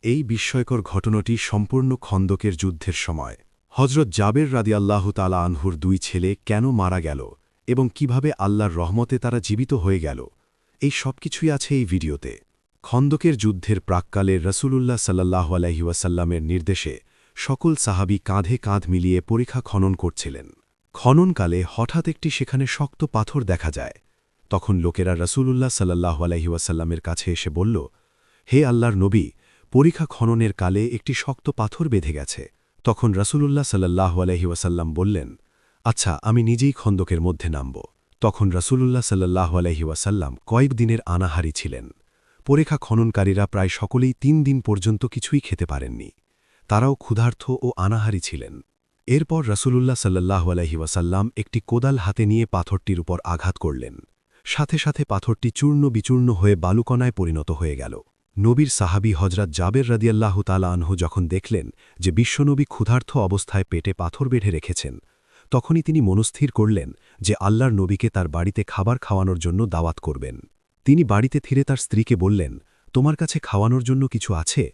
এই বিস্ময়কর ঘটনাটি সম্পূর্ণ খন্দকের যুদ্ধের সময় হজরত জাবের রাদিয়াল্লাহু তাআলা আনহুর দুই ছেলে কেন মারা গেল এবং কিভাবে আল্লাহর রহমতে তারা জীবিত হয়ে গেল এই সবকিছুই আছে এই ভিডিওতে। খন্দকের যুদ্ধের প্রাক্কালে রাসূলুল্লাহ সাল্লাল্লাহু আলাইহি ওয়াসাল্লামের নির্দেশে সকল সাহাবী কাঁধে কাঁধ মিলিয়ে পরিখা খনন করছিলেন। খননকালে হঠাৎ একটি সেখানে শক্ত পাথর দেখা যায়। তখন লোকেরা রাসূলুল্লাহ সাল্লাল্লাহু আলাইহি ওয়াসাল্লামের কাছে এসে বলল, হে আল্লাহর নবী, পরিখা খননের কালে একটি শক্ত পাথর বেঁধে গেছে। তখন রাসূলুল্লাহ সাল্লাল্লাহু আলাইহি ওয়াসাল্লাম বললেন, আচ্ছা, আমি নিজেই খন্দকের মধ্যে নামব। তখন রাসূলুল্লাহ সাল্লাল্লাহু আলাইহি ওয়াসাল্লাম কয়েক দিনের আনাহারি ছিলেন। পরিখা খননকারীরা প্রায় সকলেই ৩ দিন পর্যন্ত কিছুই খেতে পারেননি। তারাও ক্ষুধার্ত ও আনাহারি ছিলেন। এরপর রাসূলুল্লাহ সাল্লাল্লাহু আলাইহি ওয়াসাল্লাম একটি কোদাল হাতে নিয়ে পাথরটির উপর আঘাত করলেন। সাথে সাথে পাথরটি চূর্ণ বিচূর্ণ হয়ে বালুকণায় পরিণত হয়ে গেল। নবীর সাহাবী হজরত জাবের রাদিয়াল্লাহু তাআলা আনহু যখন দেখলেন যে বিশ্বনবী ক্ষুধার্ত অবস্থায় পেটে পাথর বেঁধে রেখেছেন, তখনই তিনি মনস্থির করলেন যে আল্লাহর নবীকে তার বাড়িতে খাবার খাওয়ানোর জন্য দাওয়াত করবেন। তিনি বাড়িতে ফিরে তার স্ত্রীকে বললেন, তোমার কাছে খাওয়ানোর জন্য কিছু আছে?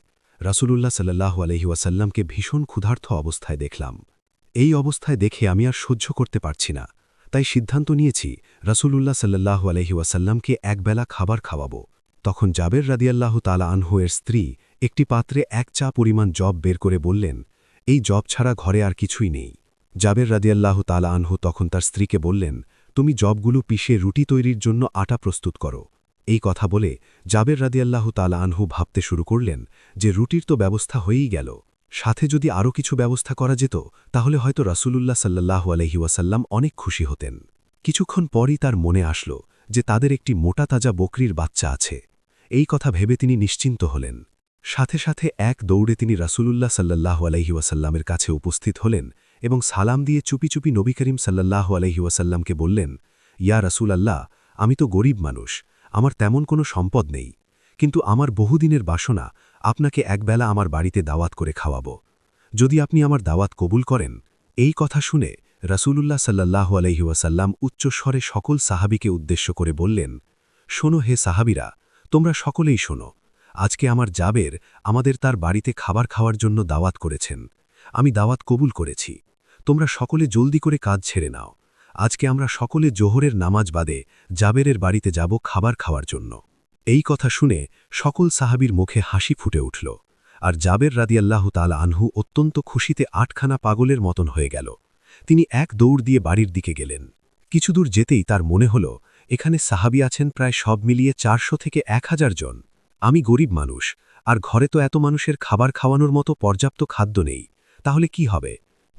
রাসূলুল্লাহ সাল্লাল্লাহু আলাইহি ওয়াসাল্লামকে ভীষণ ক্ষুধার্ত অবস্থায় দেখলাম। এই অবস্থায় দেখে আমি আর সহ্য করতে পারছি না, তাই সিদ্ধান্ত নিয়েছি রাসূলুল্লাহ সাল্লাল্লাহু আলাইহি ওয়াসাল্লামকে একবেলা খাবার খাওয়াব। তখন জাবের রাদিয়াল্লাহু তাআলা আনহু এর স্ত্রী একটি পাত্রে 1 চা পরিমাণ জব বের করে বললেন, এই জব ছাড়া ঘরে আর কিছুই নেই। জাবের রাদিয়াল্লাহু তাআলা আনহু তখন তার স্ত্রীকে বললেন, তুমি জবগুলো পিষে রুটি তৈরির জন্য আটা প্রস্তুত করো। এই কথা বলে জাবের রাদিয়াল্লাহু তাআলা আনহু ভাবতে শুরু করলেন যে রুটির তো ব্যবস্থা হয়েই গেল, সাথে যদি আরও কিছু ব্যবস্থা করা যেত তাহলে হয়তো রাসূলুল্লাহ সাল্লাল্লাহু আলাইহি ওয়াসাল্লাম অনেক খুশি হতেন। কিছুক্ষণ পরই তার মনে আসল যে তাদের একটি মোটা তাজা বকরির বাচ্চা আছে। এই কথা ভেবে তিনি নিশ্চিন্ত হলেন। সাথে সাথে এক দৌড়ে তিনি রাসূলুল্লাহ সাল্লাল্লাহু আলাইহি ওয়াসাল্লামের কাছে উপস্থিত হলেন এবং সালাম দিয়ে চুপি চুপি নবী করিম সাল্লাল্লাহু আলাইহি ওয়াসাল্লামকে বললেন, ইয়া রাসূলাল্লাহ, আমি তো গরিব মানুষ, আমার তেমন কোনো সম্পদ নেই, কিন্তু আমার বহুদিনের বাসনা আপনাকে একবেলা আমার বাড়িতে দাওয়াত করে খাওয়াব। যদি আপনি আমার দাওয়াত কবুল করেন। এই কথা শুনে রাসূলুল্লাহ সাল্লাল্লাহু আলাইহি ওয়াসাল্লাম উচ্চস্বরে সকল সাহাবীকে উদ্দেশ্য করে বললেন, শোনো হে সাহাবীরা, তোমরা সকলেই শোনো। আজকে আমার জাবের আমাদের তার বাড়িতে খাবার খাওয়ার জন্য দাওয়াত করেছেন। আমি দাওয়াত কবুল করেছি। তোমরা সকলে জলদি করে কাজ ছেড়ে নাও। আজকে আমরা সকলে জোহরের নামাজ বাদে জাবেরের বাড়িতে যাব খাবার খাওয়ার জন্য। এই কথা শুনে সকল সাহাবীর মুখে হাসি ফুটে উঠল, আর জাবের রাদিয়াল্লাহু তাআলা আনহু অত্যন্ত খুশিতে আটখানা পাগলের মতন হয়ে গেল। তিনি এক দৌড় দিয়ে বাড়ির দিকে গেলেন। কিছুদূর যেতেই তার মনে হল এখানে সাহাবী আছেন প্রায় সব মিলিয়ে 400 থেকে 1000 জন। আমি গরিব মানুষ, আর ঘরে তো এত মানুষের খাবার খাওয়ানোর মতো পর্যাপ্ত খাদ্য নেই, তাহলে কি হবে?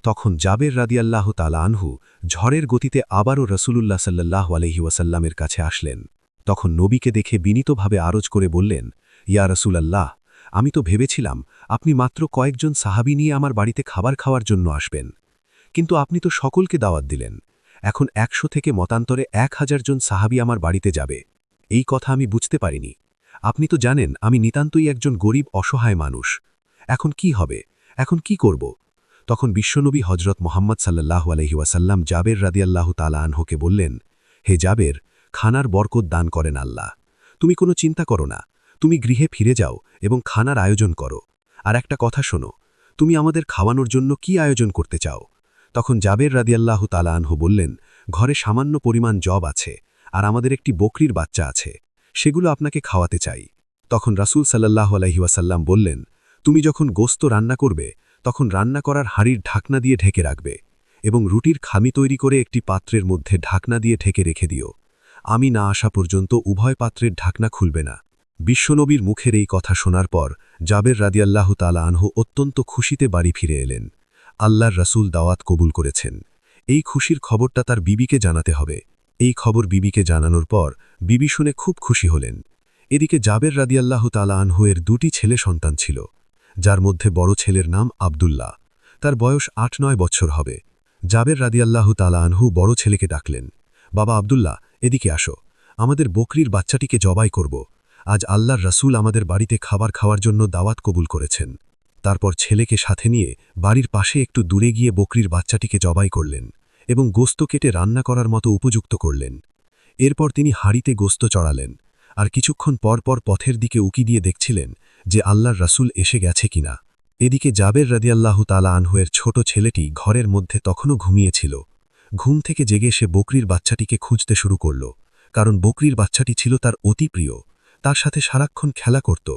তখন জাবের রাদিয়াল্লাহু তাআলা আনহু ঝড়ের গতিতে আবারও রাসূলুল্লাহ সাল্লাল্লাহু আলাইহি ওয়াসাল্লামের কাছে আসলেন। তখন নবীকে দেখে বিনীতভাবে আরজ করে বললেন, ইয়া রাসূলাল্লাহ, আমি তো ভেবেছিলাম আপনি মাত্র কয়েকজন সাহাবী নিয়ে আমার বাড়িতে খাবার খাওয়ার জন্য আসবেন, কিন্তু আপনি তো সকলকে দাওয়াত দিলেন। এখন 100 থেকে মতান্তরে 1000 জন সাহাবী আমার বাড়িতে যাবে। এই কথা আমি বুঝতে পারিনি। আপনি তো জানেন আমি নিতান্তই একজন গরিব অসহায় মানুষ। এখন কি হবে? এখন কি করব? তখন বিশ্বনবী হজরত মুহাম্মদ সাল্লাল্লাহু আলাইহি ওয়াসাল্লাম জাবের রাদিয়াল্লাহু তাআলা আনহুকে বললেন, হে জাবের, খানার বরকত দান করেন আল্লাহ। তুমি কোনো চিন্তা করো না, তুমি গৃহে ফিরে যাও এবং খানার আয়োজন করো। আর একটা কথা শোনো, তুমি আমাদের খাওয়ানোর জন্য কি আয়োজন করতে চাও? তখন জাবের রাদিয়াল্লাহু তাআলা আনহু বললেন, ঘরে সামান্য পরিমাণ জব আছে, আর আমাদের একটি বকরির বাচ্চা আছে, সেগুলো আপনাকে খাওয়াতে চাই। তখন রাসূল সাল্লাল্লাহু আলাইহি ওয়াসাল্লাম বললেন, তুমি যখন গোস্ত রান্না করবে তখন রান্না করার হাঁড়ির ঢাকনা দিয়ে ঢেকে রাখবে এবং রুটির খামি তৈরি করে একটি পাত্রের মধ্যে ঢাকনা দিয়ে ঢেকে রেখে দিও। আমি না আসা পর্যন্ত উভয় পাত্রের ঢাকনা খুলবে না। বিশ্বনবীর মুখের এই কথা শোনার পর জাবের রাদিয়াল্লাহু তাআলা আনহু অত্যন্ত খুশিতে বাড়ি ফিরে এলেন। আল্লাহর রাসূল দাওয়াত কবুল করেছেন। এই খুশির খবরটা তার বিবিকে জানাতে হবে। এই খবর বিবিকে জানানোর পর বিবি শুনে খুব খুশি হলেন। এদিকে জাবের রাদিয়াল্লাহু তাআলা আনহু এর 2টি ছেলে সন্তান ছিল, যার মধ্যে বড় ছেলের নাম আব্দুল্লাহ। তার বয়স 8-9 বছর হবে। জাবের রাদিয়াল্লাহু তাআলা আনহু বড় ছেলেকে ডাকলেন, বাবা আব্দুল্লাহ, এদিকে আসো, আমাদের বকরির বাচ্চাটিকে জবাই করব। আজ আল্লাহর রাসূল আমাদের বাড়িতে খাবার খাওয়ার জন্য দাওয়াত কবুল করেছেন। তারপর ছেলেকে সাথে নিয়ে বাড়ির পাশে একটু দূরে গিয়ে বকরির বাচ্চাটিকে জবাই করলেন এবং গোস্ত কেটে রান্না করার মতো উপযুক্ত করলেন। এরপর তিনি হাঁড়িতে গোস্ত চড়ালেন, আর কিছুক্ষণ পর পর পথের দিকে উকি দিয়ে দেখছিলেন যে আল্লাহর রাসূল এসে গেছে কিনা। এদিকে জাবের রাদিয়াল্লাহু তাআলা আনহু-এর ছোট ছেলেটি ঘরের মধ্যে তখনও ঘুমিয়েছিল। ঘুম থেকে জেগে সে বকরির বাচ্চাটিকে খুঁজতে শুরু করল, কারণ বকরির বাচ্চাটি ছিল তার অতি প্রিয়, তার সাথে সারাক্ষণ খেলা করত।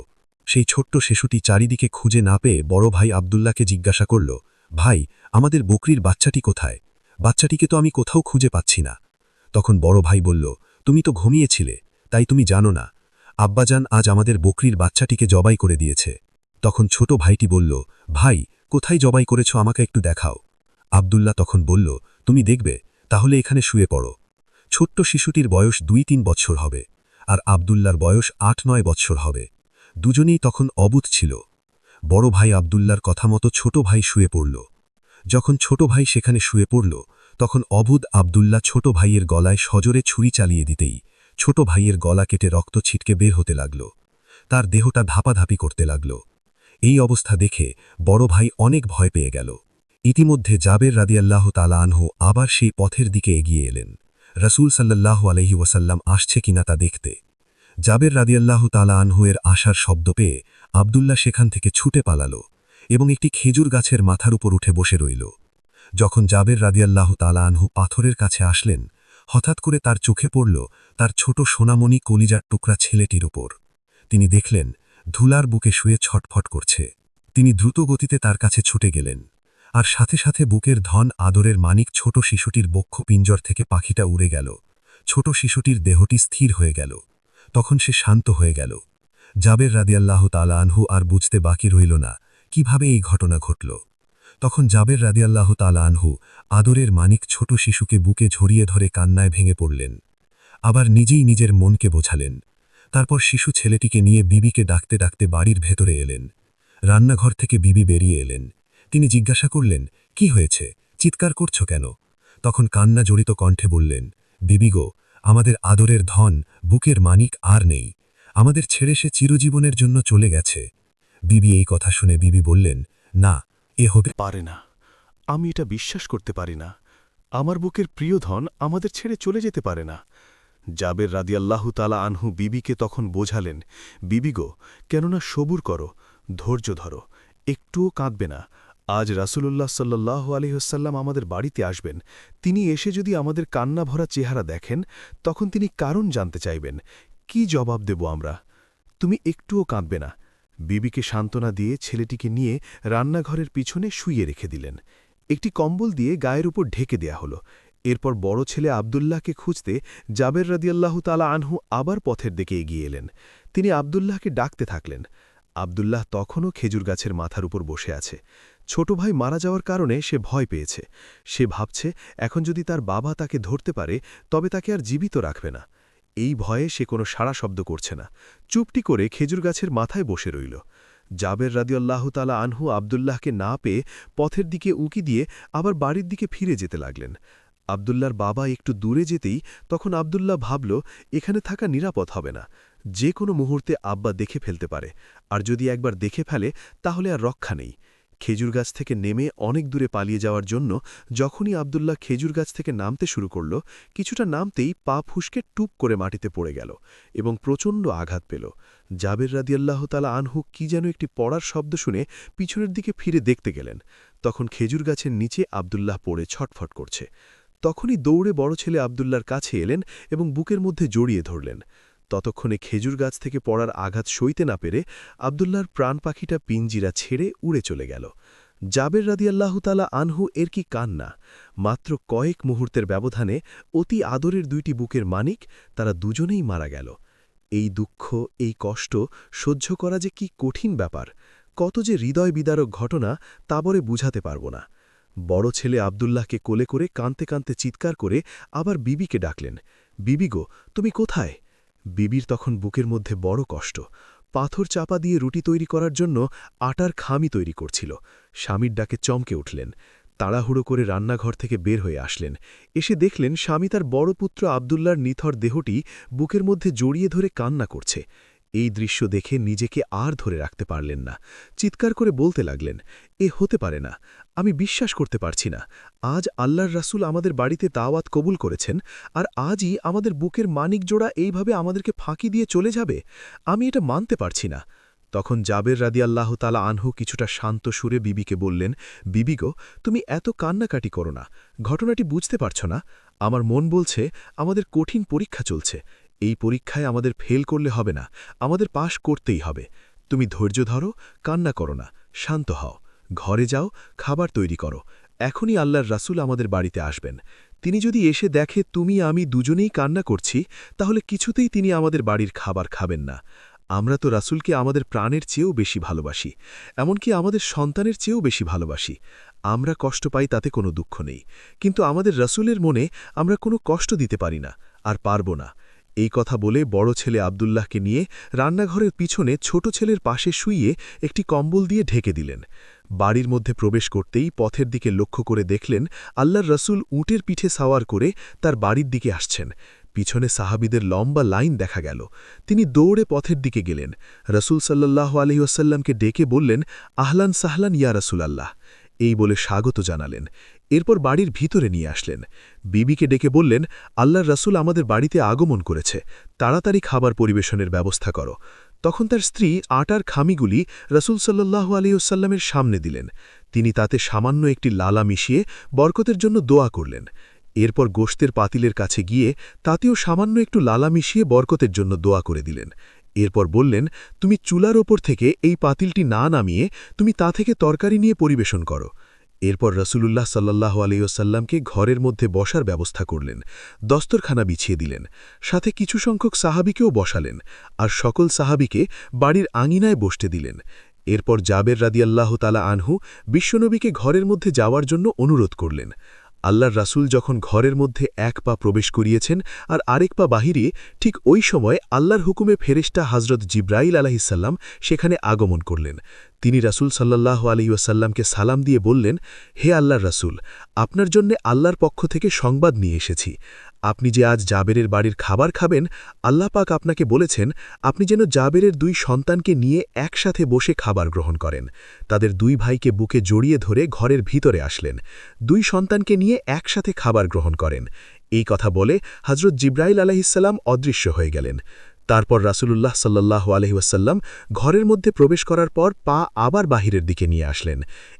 সেই ছোট্ট শিশুটি চারিদিকে খুঁজে না পেয়ে বড় ভাই আব্দুল্লাহকে জিজ্ঞাসা করল, ভাই, আমাদের বকরির বাচ্চাটি কোথায়? বাচ্চাটিকে তো আমি কোথাও খুঁজে পাচ্ছি না। তখন বড় ভাই বলল, তুমি তো ঘুমিয়েছিলে, তাই তুমি জানো না। আব্বাজান আজ আমাদের বকরির বাচ্চাটিকে জবাই করে দিয়েছে। তখন ছোট ভাইটি বলল, ভাই, কোথায় জবাই করেছ আমাকে একটু দেখাও। আব্দুল্লাহ তখন বলল, তুমি দেখবে, তাহলে এখানে শুয়ে পড়ো। ছোট্ট শিশুটির বয়স 2-3 বৎসর হবে, আর আব্দুল্লার বয়স 8-9 বৎসর হবে। দুজনেই তখন অবুঝ ছিল। বড় ভাই আব্দুল্লার কথা মতো ছোট ভাই শুয়ে পড়ল। যখন ছোট ভাই সেখানে শুয়ে পড়ল, তখন অবুধ আব্দুল্লাহ ছোট ভাইয়ের গলায় সজোরে ছুরি চালিয়ে দিতেই ছোট ভাইয়ের গলা কেটে রক্ত ছিটকে বের হতে লাগল। তার দেহটা ধাপাধাপি করতে লাগল। এই অবস্থা দেখে বড় ভাই অনেক ভয় পেয়ে গেল। ইতিমধ্যে জাবের রাদিয়াল্লাহু তাআলা আনহু আবার সেই পথের দিকে এগিয়ে এলেন, রাসূল সাল্লাল্লাহু আলাইহি ওয়াসাল্লাম আসছে কিনা তা দেখতে। জাবের রাদিয়াল্লাহু তাআলা আনহু-এর আসার শব্দ পেয়ে আব্দুল্লাহ সেখান থেকে ছুটে পালাল এবং একটি খেজুর গাছের মাথার উপর উঠে বসে রইল। যখন জাবের রাদিয়াল্লাহু তাআলা আনহু পাথরের কাছে আসলেন, হঠাৎ করে তার চোখে পড়ল তার ছোট সোনামণি কলিজার টুকরা ছেলেটির উপর। তিনি দেখলেন ধুলার বুকে শুয়ে ছটফট করছে। তিনি দ্রুত গতিতে তার কাছে ছুটে গেলেন, আর সাথে সাথে বুকের ধন আদরের মানিক ছোট শিশুটির বক্ষ পিঞ্জর থেকে পাখিটা উড়ে গেল। ছোট শিশুটির দেহটি স্থির হয়ে গেল। তখন সে শান্ত হয়ে গেল। জাবের রাদিয়াল্লাহু তাআলা আনহু আর বুঝতে বাকি রইল না কিভাবে এই ঘটনা ঘটল। তখন জাবের রাদিয়াল্লাহু তাআলা আনহু আদরের মানিক ছোট শিশুকে বুকে ঝরিয়ে ধরে কান্নায় ভেঙে পড়লেন। আবার নিজেই নিজের মনকে বোঝালেন। তারপর শিশু ছেলেটিকে নিয়ে বিবিকে ডাকতে ডাকতে বাড়ির ভেতরে এলেন। রান্নাঘর থেকে বিবি বেরিয়ে এলেন। তিনি জিজ্ঞাসা করলেন, কি হয়েছে, চিৎকার করছো কেন? তখন কান্না জড়িত কণ্ঠে বললেন, বিবি গো, আমাদের আদরের ধন, বুকের মানিক আর নেই। আমাদের ছেড়ে সে চিরজীবনের জন্য চলে গেছে। বিবি এই কথা শুনে বিবি বললেন, না, এ হতে পারে না। আমি এটা বিশ্বাস করতে পারি না। আমার বুকের প্রিয় ধন আমাদের ছেড়ে চলে যেতে পারে না। জাবের রাদিয়াল্লাহু তাআলা আনহু বিবিকে তখন বোঝালেন, বিবি গো, কেননা সবুর করো, ধৈর্য ধরো, একটুও কাঁদবে না। আজ রাসূলুল্লাহ সাল্লাল্লাহু আলাইহি ওয়াসাল্লাম আমাদের বাড়িতে আসবেন। তিনি এসে যদি আমাদের কান্না ভরা চেহারা দেখেন, তখন তিনি কারণ জানতে চাইবেন। কি জবাব দেব আমরা? তুমি একটুও কাঁদবে না। বিবিকে সান্ত্বনা দিয়ে ছেলেটিকে নিয়ে রান্নাঘরের পিছনে শুইয়ে রেখে দিলেন। একটি কম্বল দিয়ে গায়ের উপর ঢেকে দেয়া হল। এরপর বড় ছেলে আব্দুল্লাহকে খুঁজতে জাবের রাদিয়াল্লাহু তাআলা আনহু আবার পথের দিকে এগিয়ে এলেন। তিনি আব্দুল্লাহকে ডাকতে থাকলেন। আব্দুল্লাহ তখনও খেজুর গাছের মাথার উপর বসে আছে। ছোট ভাই মারা যাওয়ার কারণে সে ভয় পেয়েছে। সে ভাবছে এখন যদি তার বাবা তাকে ধরতে পারে তবে তাকে আর জীবিত রাখবে না। এই ভয়ে সে কোনো সাড়া শব্দ করছে না। চুপটি করে খেজুর গাছের মাথায় বসে রইল। জাবের রাদিয়াল্লাহু তাআলা আনহু আব্দুল্লাহকে না পেয়ে পথের দিকে উঁকি দিয়ে আবার বাড়ির দিকে ফিরে যেতে লাগলেন। আব্দুল্লাহর বাবা একটু দূরে যেতেই তখন আব্দুল্লাহ ভাবল, এখানে থাকা নিরাপদ হবে না। যে কোনো মুহূর্তে আব্বা দেখে ফেলতে পারে, আর যদি একবার দেখে ফেলে তাহলে আর রক্ষা নেই। খেজুর গাছ থেকে নেমে অনেক দূরে পালিয়ে যাওয়ার জন্য যখনই আব্দুল্লাহ খেজুর গাছ থেকে নামতে শুরু করল, কিছুটা নামতেই পা ফুসকে টুপ করে মাটিতে পড়ে গেল এবং প্রচণ্ড আঘাত পেল। জাবের রাদিয়াল্লাহু তাআলা আনহু কি যেন একটি পড়ার শব্দ শুনে পিছনের দিকে ফিরে দেখতে গেলেন। তখন খেজুর গাছের নিচে আব্দুল্লাহ পড়ে ছটফট করছে। তখনই দৌড়ে বড় ছেলে আব্দুল্লাহর কাছে এলেন এবং বুকের মধ্যে জড়িয়ে ধরলেন। ততক্ষণে খেজুর গাছ থেকে পড়ার আঘাত সইতে না পেরে আব্দুল্লাহর প্রাণ পাখিটা পিঞ্জিরা ছেড়ে উড়ে চলে গেল। জাবের রাদিয়াল্লাহু তাআলা আনহু এর কি কান্না! মাত্র কয়েক মুহূর্তের ব্যবধানে অতি আদরের দুইটি বুকের মানিক, তারা দুজনেই মারা গেল। এই দুঃখ, এই কষ্ট সহ্য করা যে কি কঠিন ব্যাপার, কত যে হৃদয় বিদারক ঘটনা, তা বলে বুঝাতে পারব না। বড় ছেলে আব্দুল্লাহকে কোলে করে কাঁদতে কাঁদতে চিৎকার করে আবার বিবিকে ডাকলেন, বিবি গো, তুমি কোথায়? বিবির তখন বুকের মধ্যে বড় কষ্ট। পাথর চাপা দিয়ে রুটি তৈরি করার জন্য আটার খামি তৈরি করছিল। স্বামীর ডাকে চমকে উঠলেন। তাড়াহুড়ো করে রান্নাঘর থেকে বের হয়ে আসলেন। এসে দেখলেন স্বামী তার বড় পুত্র আব্দুল্লাহর নিথর দেহটি বুকের মধ্যে জড়িয়ে ধরে কান্না করছে। এই দৃশ্য দেখে নিজেকে আর ধরে রাখতে পারলেন না। চিৎকার করে বলতে লাগলেন, এ হতে পারে না, আমি বিশ্বাস করতে পারছি না। আজ আল্লাহর রাসূল আমাদের বাড়িতে দাওয়াত কবুল করেছেন, আর আজই আমাদের বুকের মানিক জোড়া এইভাবে আমাদেরকে ফাঁকি দিয়ে চলে যাবে? আমি এটা মানতে পারছি না। তখন জাবের রাদিয়াল্লাহু তাআলা আনহু কিছুটা শান্ত সুরে বিবিকে বললেন, বিবি গো, তুমি এত কান্নাকাটি করো না। ঘটনাটি বুঝতে পারছ না? আমার মন বলছে আমাদের কঠিন পরীক্ষা চলছে। এই পরীক্ষায় আমাদের ফেল করলে হবে না, আমাদের পাশ করতেই হবে। তুমি ধৈর্য ধরো, কান্না করো না, শান্ত হও। ঘরে যাও, খাবার তৈরি করো। এখনই আল্লাহর রাসূল আমাদের বাড়িতে আসবেন। তিনি যদি এসে দেখে তুমি আমি দুজনেই কান্না করছি, তাহলে কিছুতেই তিনি আমাদের বাড়ির খাবার খাবেন না। আমরা তো রাসূলকে আমাদের প্রাণের চেয়েও বেশি ভালোবাসি, এমনকি আমাদের সন্তানের চেয়েও বেশি ভালোবাসি। আমরা কষ্ট পাই তাতে কোনো দুঃখ নেই, কিন্তু আমাদের রাসূলের মনে আমরা কোনো কষ্ট দিতে পারি না, আর পারব না। এই কথা বলে বড় ছেলে আব্দুল্লাহকে নিয়ে রান্নাঘরের পিছনে ছোট ছেলের পাশে শুইয়ে একটি কম্বল দিয়ে ঢেকে দিলেন। বাড়ির মধ্যে প্রবেশ করতেই পথের দিকে লক্ষ্য করে দেখলেন আল্লাহর রাসূল উটের পিঠে সাওয়ার করে তার বাড়ির দিকে আসছেন। পিছনে সাহাবীদের লম্বা লাইন দেখা গেল। তিনি দৌড়ে পথের দিকে গেলেন। রাসূল সাল্লাল্লাহু আলাইহি ওয়াসাল্লামকে ডেকে বললেন, আহলান সাহলান ইয়া রাসূলাল্লাহ, এই বলে স্বাগত জানালেন। এরপর বাড়ির ভিতরে নিয়ে আসলেন। বিবিকে ডেকে বললেন, আল্লাহর রাসূল আমাদের বাড়িতে আগমন করেছে, তাড়াতাড়ি খাবার পরিবেশনের ব্যবস্থা করো। তখন তার স্ত্রী আটার খামিগুলি রাসূল সাল্লাল্লাহু আলাইহি ওয়াসাল্লামের সামনে দিলেন। তিনি তাতে সামান্য একটি লালা মিশিয়ে বরকতের জন্য দোয়া করলেন। এরপর গোশতের পাতিলের কাছে গিয়ে তাতেও সামান্য একটু লালা মিশিয়ে বরকতের জন্য দোয়া করে দিলেন। এরপর বললেন, তুমি চুলার ওপর থেকে এই পাতিলটি না নামিয়ে তুমি তা থেকে তরকারি নিয়ে পরিবেশন করো। এরপর রাসূলুল্লাহ সাল্লাল্লাহু আলাইহি ওয়াসাল্লামকে ঘরের মধ্যে বসার ব্যবস্থা করলেন, দস্তরখানা বিছিয়ে দিলেন, সাথে কিছু সংখ্যক সাহাবীকেও বসালেন, আর সকল সাহাবীকে বাড়ির আঙিনায় বসতে দিলেন। এরপর জাবের রাদিয়াল্লাহু তাআলা আনহু বিশ্বনবীকে ঘরের মধ্যে যাওয়ার জন্য অনুরোধ করলেন। আল্লাহর রাসূল যখন ঘরের মধ্যে এক পা প্রবেশ করিয়েছেন আর আরেক পা বাহিরে, ঠিক ওই সময় আল্লাহর হুকুমে ফেরেশতা হযরত জিবরাইল আলাইহিস সালাম সেখানে আগমন করলেন। তিনি রাসূল সাল্লাল্লাহু আলাইহি ওয়াসাল্লামকে সালাম দিয়ে বললেন, হে আল্লাহর রাসূল, আপনার জন্য আল্লাহর পক্ষ থেকে সংবাদ নিয়ে এসেছি। আপনি যে আজ জাবেরের বাড়ির খাবার খাবেন, আল্লাহ পাক আপনাকে বলেছেন আপনি যেন জাবেরের দুই সন্তানকে নিয়ে একসাথে বসে খাবার গ্রহণ করেন। তাদের দুই ভাইকে বুকে জড়িয়ে ধরে ঘরের ভিতরে আসলেন। দুই সন্তানকে নিয়ে একসাথে খাবার গ্রহণ করেন। এই কথা বলে হযরত জিবরাইল আলাইহিস সালাম অদৃশ্য হয়ে গেলেন। তারপর রাসূলুল্লাহ সাল্লাল্লাহু আলাইহি ওয়াসাল্লাম ঘরের মধ্যে প্রবেশ করার পর পা আবার বাহিরের দিকে নিয়ে আসলেন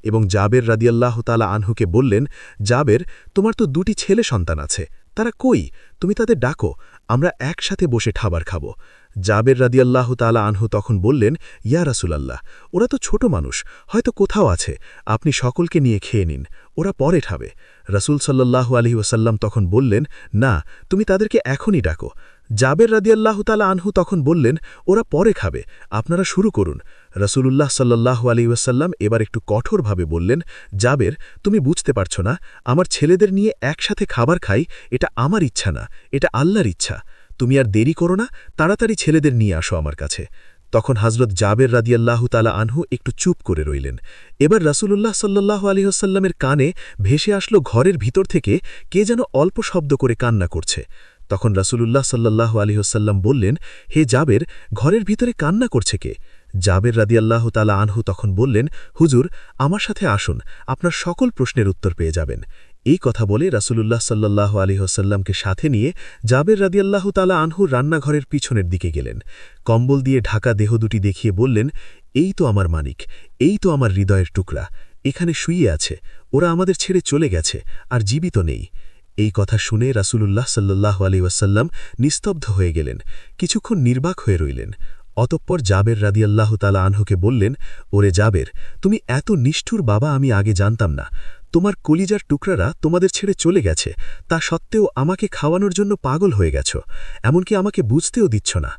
এবং জাবের রাদিয়াল্লাহু তাআলা আনহুকে বললেন, জাবের, তোমার তো দুটি ছেলে সন্তান আছে, তারা কই? তুমি তাদের ডাকো, আমরা একসাথে বসে খাবার খাব। জাবের রাদিয়াল্লাহু তাআলা আনহু তখন বললেন, ইয়া রাসূলাল্লাহ, ওরা তো ছোট মানুষ, হয়তো কোথাও আছে, আপনি সকলকে নিয়ে খেয়ে নিন, ওরা পরে খাবে। রাসূল সাল্লাল্লাহু আলাইহি ওয়াসাল্লাম তখন বললেন, না, তুমি তাদেরকে এখনই ডাকো। জাবের রাদিয়াল্লাহু তাআলা আনহু তখন বললেন, ওরা পরে খাবে, আপনারা শুরু করুন। রাসূলুল্লাহ সাল্লাল্লাহু আলাইহি ওয়াসাল্লাম এবার একটু কঠোরভাবে বললেন, জাবের, তুমি বুঝতে পারছো না, আমার ছেলেদের নিয়ে একসাথে খাবার খাই, এটা আমার ইচ্ছা না, এটা আল্লাহর ইচ্ছা। তুমি আর দেরি করো না, তাড়াতাড়ি ছেলেদের নিয়ে আসো আমার কাছে। তখন হযরত জাবের রাদিয়াল্লাহু তাআলা আনহু একটু চুপ করে রইলেন। এবার রাসূলুল্লাহ সাল্লাল্লাহু আলাইহি ওয়াসাল্লামের কানে ভেসে আসলো ঘরের ভিতর থেকে কে যেন অল্প শব্দ করে কান্না করছে। তখন রাসূলুল্লাহ সাল্লাল্লাহু আলাইহি ওয়াসাল্লাম বললেন, হে জাবের, ঘরের ভিতরে কান্না করছে কে? জাবের রাদিয়াল্লাহু তাআলা আনহু তখন বললেন, হুজুর, আমার সাথে আসুন, আপনার সকল প্রশ্নের উত্তর পেয়ে যাবেন। এই কথা বলে রাসূলুল্লাহ সাল্লাল্লাহু আলাইহি ওয়াসাল্লামকে সাথে নিয়ে জাবের রাদিয়াল্লাহু তাআলা আনহু রান্নাঘরের পিছনের দিকে গেলেন। কম্বল দিয়ে ঢাকা দেহ দুটি দেখিয়ে বললেন, এই তো আমার মানিক, এই তো আমার হৃদয়ের টুকরা, এখানে শুয়ে আছে, ওরা আমাদের ছেড়ে চলে গেছে, আর জীবিত নেই। এই কথা শুনে রাসূলুল্লাহ সাল্লাল্লাহু আলাইহি ওয়াসাল্লাম নিস্তব্ধ হয়ে গেলেন, কিছুক্ষণ নির্বাক হয়ে রইলেন। অতঃপর জাবের রাদিয়াল্লাহু তাআলা আনহুকে বললেন, ওরে জাবের, তুমি এত নিষ্ঠুর বাবা আমি আগে জানতাম না। তোমার কলিজার টুকরারা তোমাদের ছেড়ে চলে গেছে, তা সত্ত্বেও আমাকে খাওয়ানোর জন্য পাগল হয়ে গেছ, এমনকি আমাকে বুঝতেও দিচ্ছ না।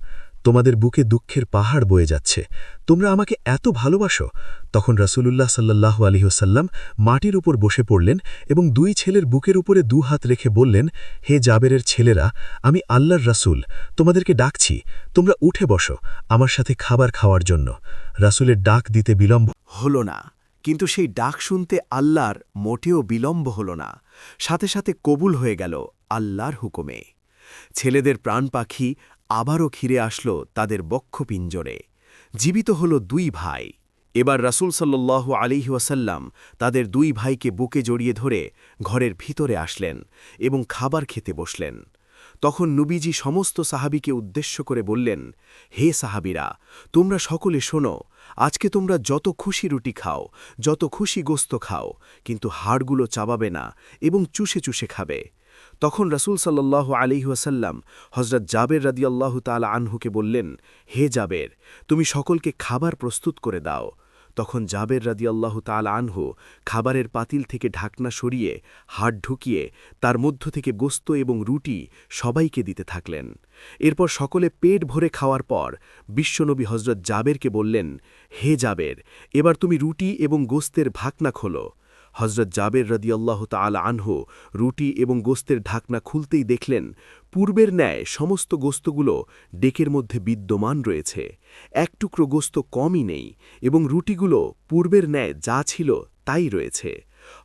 তোমাদের বুকে দুঃখের পাহাড় বয়ে যাচ্ছে, তোমরা আমাকে এত ভালোবাসো। তখন রাসূলুল্লাহ সাল্লাল্লাহু আলাইহি ওয়াসাল্লাম মাটির উপর বসে পড়লেন এবং দুই ছেলের বুকের উপরে দু হাত রেখে বললেন, হে জাবেরের ছেলেরা, আমি আল্লাহর রাসূল, তোমাদেরকে ডাকছি, তোমরা উঠে বসো আমার সাথে খাবার খাওয়ার জন্য। রাসূলের ডাক দিতে বিলম্ব হল না, কিন্তু সেই ডাক শুনতে আল্লাহর মোটেও বিলম্ব হল না, সাথে সাথে কবুল হয়ে গেল আল্লাহর হুকুমে। ছেলেদের প্রাণ পাখি আবারও ঘিরে আসল তাদের বক্ষপিঞ্জরে। জীবিত হল দুই ভাই। এবার রাসূল সাল্লাল্লাহু আলাইহি ওয়াসাল্লাম তাদের দুই ভাইকে বুকে জড়িয়ে ধরে ঘরের ভিতরে আসলেন এবং খাবার খেতে বসলেন। তখন নবীজি সমস্ত সাহাবীকে উদ্দেশ্য করে বললেন, হে সাহাবীরা, তোমরা সকলে শোনো, আজকে তোমরা যত খুশি রুটি খাও, যত খুশি গোস্ত খাও, কিন্তু হাড়গুলো চাবাবে না এবং চুষে চুষে খাবে। তখন রাসূল সাল্লাল্লাহু আলাইহি ওয়াসাল্লাম হযরত জাবের রাদিয়াল্লাহু তাআলা আনহুকে বললেন, হে জাবের, তুমি সকলকে খাবার প্রস্তুত করে দাও। তখন জাবের রাদিয়াল্লাহু তাআলা আনহু খাবারের পাতিল থেকে ঢাকনা সরিয়ে হাড় ঢুকিয়ে তার মধ্য থেকে গোস্ত এবং রুটি সবাইকে দিতে থাকলেন। এরপর সকলে পেট ভরে খাওয়ার পর বিশ্বনবী হযরত জাবেরকে বললেন, হে জাবের, এবার তুমি রুটি এবং গোস্তের ঢাকনা খোলো। হযরত জাবের রাদিয়াল্লাহু তাআলা আনহু রুটি এবং গোস্তের ঢাকনা খুলতেই দেখলেন পূর্বের ন্যায় সমস্ত গোস্তগুলো ডেকের মধ্যে বিদ্যমান রয়েছে, এক টুকরো গোস্ত কমই নেই এবং রুটিগুলো পূর্বের ন্যায় যা ছিল তাই রয়েছে।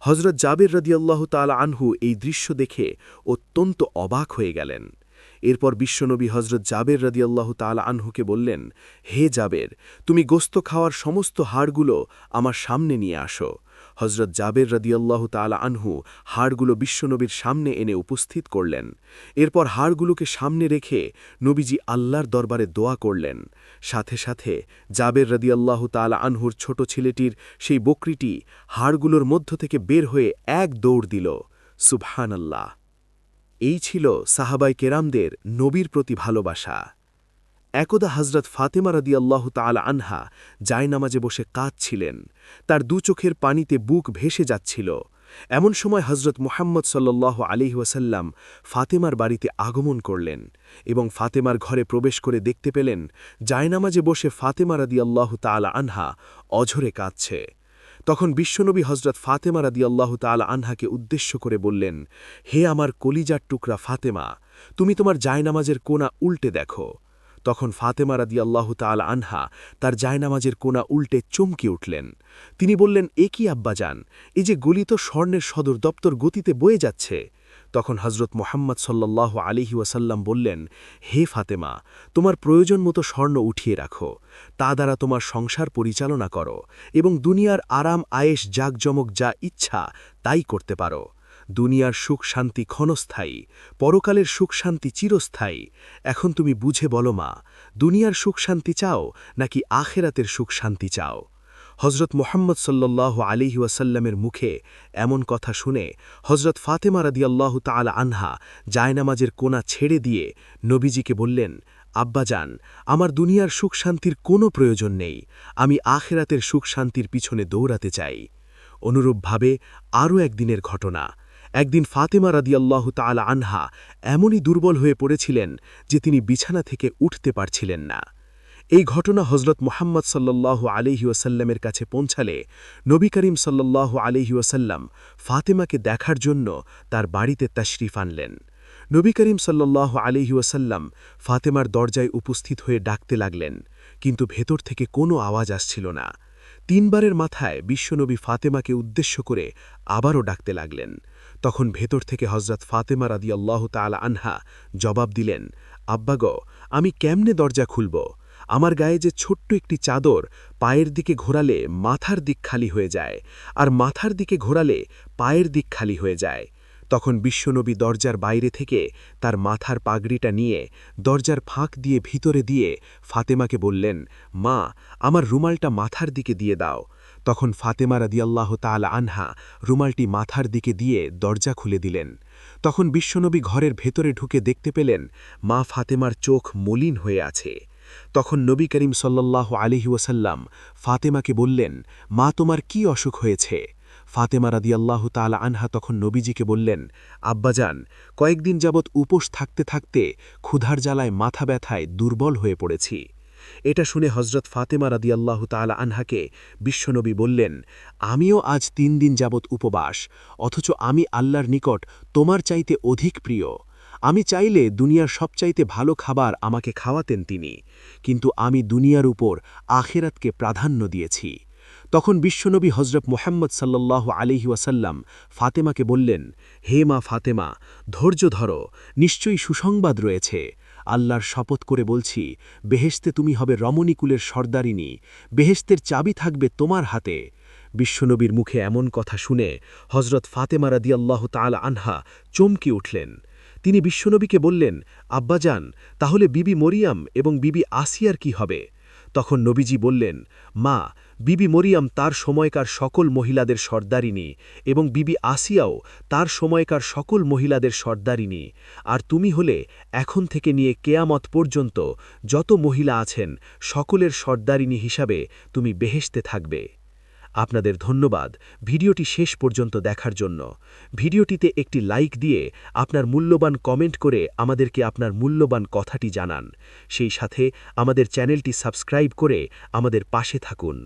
হযরত জাবের রাদিয়াল্লাহু তাআলা আনহু এই দৃশ্য দেখে অত্যন্ত অবাক হয়ে গেলেন। এরপর বিশ্বনবী হযরত জাবের রাদিয়াল্লাহু তাআলা আনহুকে বললেন, হে জাবের, তুমি গোস্ত খাওয়ার সমস্ত হাড়গুলো আমার সামনে নিয়ে আসো। হযরত জাবের রাদিয়াল্লাহু তাআলা আনহু হাড়গুলো বিশ্বনবীর সামনে এনে উপস্থিত করলেন। এরপর হাড়গুলোকে সামনে রেখে নবীজি আল্লাহর দরবারে দোয়া করলেন। সাথে সাথে জাবের রাদিয়াল্লাহু তাআলা আনহুর ছোট ছেলেটির সেই বকরিটি হাড়গুলোর মধ্য থেকে বের হয়ে এক দৌড় দিল। সুবহানাল্লাহ। এই ছিল সাহাবায়ে কেরামদের নবীর প্রতি ভালোবাসা। একদা হযরত ফাতেমা রাদিয়াল্লাহু তাআলা আনহা জায়নামাজে বসে কাঁদছিলেন। তার দু চোখের পানিতে বুক ভেসে যাচ্ছিল। এমন সময় হযরত মুহাম্মদ সাল্লাল্লাহু আলাইহি ওয়াসাল্লাম ফাতেমার বাড়িতে আগমন করলেন এবং ফাতেমার ঘরে প্রবেশ করে দেখতে পেলেন জায়নামাজে বসে ফাতেমা রাদিয়াল্লাহু তাআলা আনহা অঝরে কাঁদছে। তখন বিশ্বনবী হযরত ফাতেমা রাদিয়াল্লাহু তাআলা আনহাকে উদ্দেশ্য করে বললেন, হে আমার কলিজার টুকরা ফাতেমা, তুমি তোমার জায়নামাজের কোণা উল্টে দেখো। তখন ফাতেমা রাদিয়াল্লাহু তাআলা আনহা তার জায়নামাজের কোণা উল্টে চমকে উঠলেন। তিনি বললেন, এ কি আব্বাজান, এই যে গলিত স্বর্ণের সদর দপ্তর গতিতে বয়ে যাচ্ছে। তখন হযরত মুহাম্মদ সাল্লাল্লাহু আলাইহি ওয়াসাল্লাম বললেন, হে ফাতেমা, তোমার প্রয়োজন মতো স্বর্ণ উঠিয়ে রাখো, তা দ্বারা তোমার সংসার পরিচালনা করো এবং দুনিয়ার আরাম আয়েশ জাকজমক যা ইচ্ছা তাই করতে পারো। দুনিয়ার সুখ শান্তি ক্ষণস্থায়ী, পরকালের সুখ শান্তি চিরস্থায়ী। এখন তুমি বুঝে বলো মা, দুনিয়ার সুখ শান্তি চাও নাকি আখেরাতের সুখ শান্তি চাও? হযরত মুহাম্মদ সাল্লাল্লাহু আলাইহি ওয়াসাল্লামের মুখে এমন কথা শুনে হযরত ফাতেমা রাদিয়াল্লাহু তাআলা আনহা জায়নামাজের কোণা ছেড়ে দিয়ে নবীজিকে বললেন, আব্বাজান, আমার দুনিয়ার সুখ শান্তির কোনো প্রয়োজন নেই, আমি আখেরাতের সুখ শান্তির পিছনে দৌড়াতে চাই। অনুরূপভাবে আরও একদিনের ঘটনা। একদিন ফাতেমা রাদিয়াল্লাহু তাআলা আনহা এমনই দুর্বল হয়ে পড়েছিলেন যে তিনি বিছানা থেকে উঠতে পারছিলেন না। এই ঘটনা হযরত মুহাম্মদ সাল্লাল্লাহু আলাইহি ওয়াসাল্লামের কাছে পৌঁছালে নবী করিম সাল্লাল্লাহু আলাইহি ওয়াসাল্লাম ফাতেমাকে দেখার জন্য তার বাড়িতে তাশরিফ আনলেন। নবী করিম সাল্লাল্লাহু আলাইহি ওয়াসাল্লাম ফাতেমার দরজায় উপস্থিত হয়ে ডাকতে লাগলেন, কিন্তু ভেতর থেকে কোনো আওয়াজ আসছিল না। তিনবারের মাথায় বিশ্বনবী ফাতেমাকে উদ্দেশ্য করে আবারও ডাকতে লাগলেন। তখন ভেতর থেকে হযরত ফাতেমা রাদিয়াল্লাহু তাআলা আনহা জবাব দিলেন, আব্বাগো, আমি কেমনে দরজা খুলব? আমার গায়ে যে ছোট্ট একটি চাদর, পায়ের দিকে ঘোরালে মাথার দিক খালি হয়ে যায়, আর মাথার দিকে ঘোরালে পায়ের দিক খালি হয়ে যায়। তখন বিশ্বনবী দরজার বাইরে থেকে তার মাথার পাগড়িটা নিয়ে দরজার ফাঁক দিয়ে ভিতরে দিয়ে ফাতেমাকে বললেন, মা, আমার রুমালটা মাথার দিকে দিয়ে দাও। তখন ফাতেমা রাদিয়াল্লাহু তাআলা আনহা রুমালটি মাথার দিকে দিয়ে দরজা খুলে দিলেন। তখন বিশ্বনবী ঘরের ভেতরে ঢুকে দেখতে পেলেন মা ফাতেমার চোখ মলিন হয়ে আছে। তখন নবী করিম সাল্লাল্লাহু আলাইহি ওয়াসাল্লাম ফাতেমাকে বললেন, মা, তোমার কি অসুখ হয়েছে? ফাতেমা রাদিয়াল্লাহু তাআলা আনহা তখন নবীজিকে বললেন, আব্বাজান, কয়েকদিন যাবৎ উপোস থাকতে থাকতে ক্ষুধার জ্বালায় মাথা ব্যথায় দুর্বল হয়ে পড়েছি। এটা শুনে হযরত ফাতেমা রাদিয়াল্লাহু তাআলা আনহাকে বিশ্বনবী বললেন, আমিও আজ ৩ দিন যাবৎ উপবাস, অথচ আমি আল্লাহর নিকট তোমার চাইতে অধিক প্রিয়। আমি চাইলে দুনিয়ার সবচাইতে ভালো খাবার আমাকে খাওয়াতেন তিনি, কিন্তু আমি দুনিয়ার উপর আখিরাতকে প্রাধান্য দিয়েছি। তখন বিশ্বনবী হযরত মুহাম্মদ সাল্লাল্লাহু আলাইহি ওয়াসাল্লাম ফাতেমাকে বললেন, হে মা ফাতেমা, ধৈর্য ধরো, নিশ্চয়ই সুসংবাদ রয়েছে। আল্লাহর শপথ করে বলছি, বেহেশতে তুমি হবে রমণীকুলের সর্দারিনী, বেহেশতের চাবি থাকবে তোমার হাতে। বিশ্বনবীর মুখে এমন কথা শুনে হযরত ফাতেমা রাদিয়াল্লাহু তাআলা আনহা চমকে উঠলেন। তিনি বিশ্বনবীকে বললেন, আব্বাজান, তাহলে বিবি মরিয়াম এবং বিবি আসিয়ার কি হবে? তখন নবীজি বললেন, মা, বিবি মরিয়াম তার সময়কার সকল মহিলাদের সর্দারিনী এবং বিবি আসিয়াও তার সময়কার সকল মহিলাদের সর্দারিনী, আর তুমি হলে এখন থেকে নিয়ে কেয়ামত পর্যন্ত যত মহিলা আছেন সকলের সর্দারিনী হিসাবে তুমি বেহেশতে থাকবে। আপনাদের ধন্যবাদ ভিডিওটি শেষ পর্যন্ত দেখার জন্য। ভিডিওটিতে একটি লাইক দিয়ে আপনার মূল্যবান কমেন্ট করে আমাদেরকে আপনার মূল্যবান কথাটি জানান। সেই সাথে আমাদের চ্যানেলটি সাবস্ক্রাইব করে আমাদের পাশে থাকুন।